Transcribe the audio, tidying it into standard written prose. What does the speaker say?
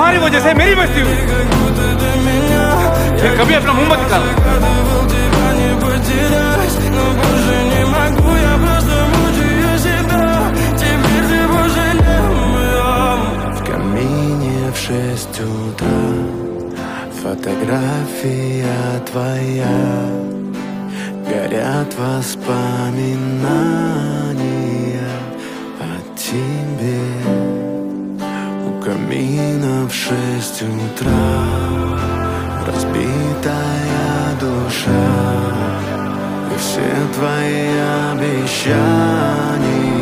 तुम्हारी वजह से मेरी बेइज्जती हुई। फिर कभी अपना मुंह मत निकालो। В камине в 6 утра фотография твоя, горят воспоминания о тебе. У камина в 6 утра разбитая душа, и все твои обещания